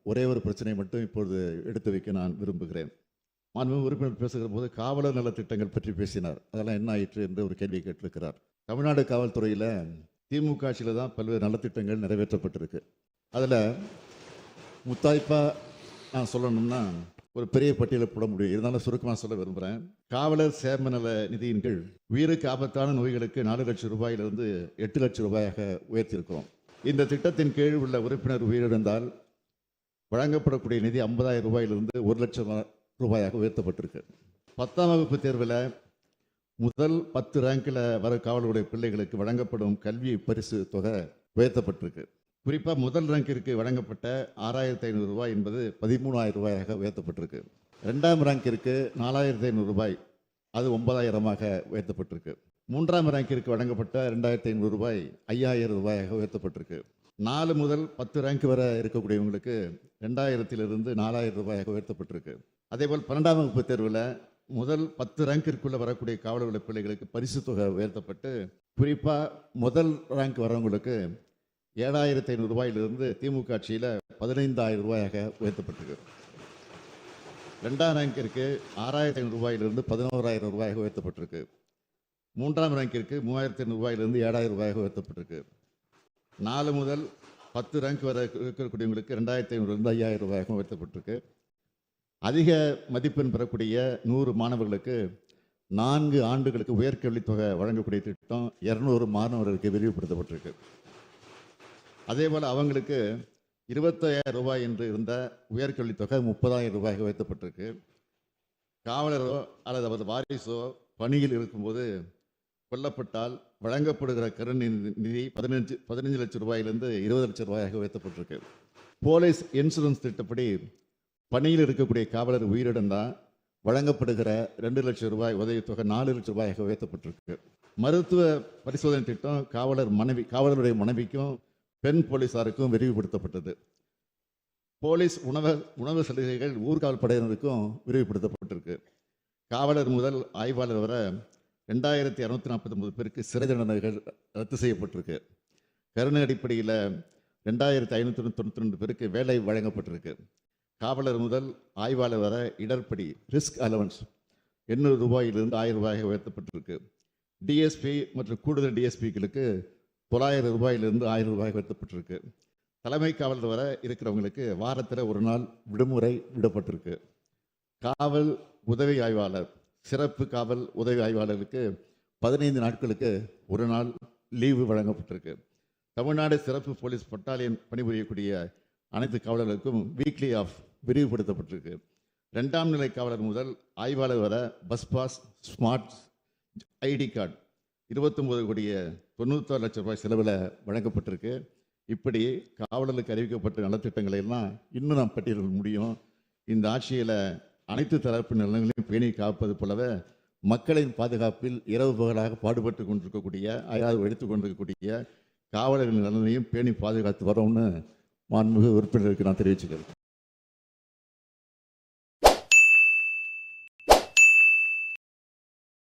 ஒரே ஒரு பிரச்சனை மட்டும் இப்பொழுது எடுத்து வைக்க நான் விரும்புகிறேன். மாண்புமிகு உறுப்பினர் பேசுகிற போது காவலர் நலத்திட்டங்கள் பற்றி பேசினார். அதெல்லாம் என்ன ஆயிற்று என்று ஒரு கேள்வி கேட்டிருக்கிறார். தமிழ்நாடு காவல்துறையில் திமுக ஆட்சியில் தான் பல்வேறு நலத்திட்டங்கள் நிறைவேற்றப்பட்டிருக்கு. அதில் முத்தாய்ப்பாக நான் சொல்லணும்னா ஒரு பெரிய பட்டியலை போட முடியும். இருந்தாலும் சுருக்கமாக சொல்ல விரும்புகிறேன். காவலர் சேம நல நிதியின் கீழ் உயிருக்கு ஆபத்தான நோய்களுக்கு 4 லட்சம் ரூபாயிலிருந்து 8 லட்சம் ரூபாயாக உயர்த்தியிருக்கிறோம். இந்த திட்டத்தின் கீழ் உள்ள உறுப்பினர் உயிரிழந்தால் வழங்கப்படக்கூடிய நிதி 50,000 ரூபாயிலிருந்து 1 லட்சம் ரூபாயாக உயர்த்தப்பட்டிருக்கு. 10ஆம் வகுப்பு தேர்வில் முதல் 10 ரேங்கில் வர காவலருடைய பிள்ளைகளுக்கு வழங்கப்படும் கல்வி பரிசு தொகை உயர்த்தப்பட்டிருக்கு. குறிப்பாக முதல் ரேங்கிற்கு வழங்கப்பட்ட 6,500 ரூபாய் என்பது 13,000 ரூபாயாக உயர்த்தப்பட்டிருக்கு. 2ஆம் ரேங்கிற்கு 4,500 ரூபாய், அது 9,000 உயர்த்தப்பட்டிருக்கு. 3ஆம் ரேங்கிற்கு வழங்கப்பட்ட 2,500 ரூபாய் 5,000 ரூபாயாக உயர்த்தப்பட்டிருக்கு. 4 முதல் 10 ரேங்க் வரை இருக்கக்கூடியவங்களுக்கு 2,000 4,000 ரூபாயாக உயர்த்தப்பட்டிருக்கு. அதேபோல் 12ஆம் வகுப்பு தேர்வில் முதல் 10 ரேங்கிற்குள்ளே வரக்கூடிய காவலர்களுடைய பிள்ளைகளுக்கு பரிசு தொகை உயர்த்தப்பட்டு குறிப்பாக முதல் ரேங்க் வரவங்களுக்கு 7,500 ரூபாயிலிருந்து திமுக ஆட்சியில் 15,000 ரூபாயாக உயர்த்தப்பட்டிருக்கு. 2ஆம் ரேங்கிற்கு 6,500 ரூபாயிலிருந்து 11,000 ரூபாயாக உயர்த்தப்பட்டிருக்கு. 3ஆம் ரேங்கிற்கு 3,500 ரூபாயிலிருந்து 7,000 ரூபாயாக உயர்த்தப்பட்டிருக்கு. 4 முதல் 10 ரேங்க் வரை இருக்கக்கூடியவங்களுக்கு 2,500 5,000 ரூபாயாக உயர்த்தப்பட்டிருக்கு. அதிக மதிப்பெண் பெறக்கூடிய 100 மாணவர்களுக்கு 4 ஆண்டுகளுக்கு உயர்கல்வித் தொகை வழங்கக்கூடிய திட்டம் 200 மாணவர்களுக்கு விரிவுபடுத்தப்பட்டிருக்கு. அதேபோல் அவங்களுக்கு 25,000 ரூபாய் என்று இருந்த உயர்கல்வித் தொகை 30,000 ரூபாய்க்கு உயர்த்தப்பட்டிருக்கு. காவலரோ அல்லது அவரது வாரிசோ பணியில் இருக்கும்போது கொல்லப்பட்டால் வழங்கப்படுகிற கருணை நிதி 15 லட்சம் ரூபாயிலிருந்து 20 லட்சம் ரூபாயாக உயர்த்தப்பட்டிருக்கு. போலீஸ் இன்சூரன்ஸ் திட்டப்படி பணியில் இருக்கக்கூடிய காவலர் உயிரிழந்தால் வழங்கப்படுகிற 2 லட்சம் ரூபாய் உதவித்தொகை 4 லட்சம் ரூபாயாக உயர்த்தப்பட்டிருக்கு. மருத்துவ பரிசோதனை திட்டம் காவலருடைய மனைவிக்கும் பெண் போலீஸாருக்கும் விரிவுபடுத்தப்பட்டது. போலீஸ் உணவு சலுகைகள் ஊர்காவல் படையினருக்கும் விரிவுபடுத்தப்பட்டிருக்கு. காவலர் முதல் ஆய்வாளர் வரை 2,249 பேருக்கு சிறை தண்டனைகள் ரத்து செய்யப்பட்டிருக்கு. கருணை அடிப்படையில் 2,592 பேருக்கு வேலை வழங்கப்பட்டிருக்கு. காவலர் முதல் ஆய்வாளர் வர இடர்படி ரிஸ்க் அலவன்ஸ் 800 ரூபாயிலிருந்து 1,000 ரூபாயாக உயர்த்தப்பட்டிருக்கு. டிஎஸ்பி மற்றும் கூடுதல் டிஎஸ்பிகளுக்கு 900 ரூபாயிலிருந்து 1,000 ரூபாய் உயர்த்தப்பட்டிருக்கு. தலைமை காவலர் வர இருக்கிறவங்களுக்கு வாரத்தில் ஒரு நாள் விடுமுறை விடப்பட்டிருக்கு. காவல் உதவி ஆய்வாளர், சிறப்பு காவல் உதவி ஆய்வாளருக்கு 15 நாட்களுக்கு ஒரு நாள் லீவு வழங்கப்பட்டிருக்கு. தமிழ்நாடு சிறப்பு போலீஸ் பட்டாலியன் பணிபுரியக்கூடிய அனைத்து காவலர்களுக்கும் வீக்லி ஆஃப் விரிவுபடுத்தப்பட்டிருக்கு. 2ஆம் நிலை காவலர் முதல் ஆய்வாளர் வர bus pass, smart ID card 29 கோடியே 96 லட்சம் ரூபாய் செலவில் வழங்கப்பட்டிருக்கு. இப்படி காவலர்களுக்கு அறிவிக்கப்பட்ட நலத்திட்டங்களை எல்லாம் இன்னும் நாம் பட்டியலிட முடியும். இந்த ஆட்சியில் அனைத்து தரப்பு நலன்களையும் பேணி காப்பது போலவே மக்களின் பாதுகாப்பில் இரவு பகலாக பாடுபட்டு கொண்டிருக்கக்கூடிய எடுத்து கொண்டிருக்கக்கூடிய காவலர்களின் நலனையும் பேணி பாதுகாத்து வரோம்னு மாண்புமிகு உறுப்பினருக்கு நான் தெரிவிச்சுக்கிறேன்.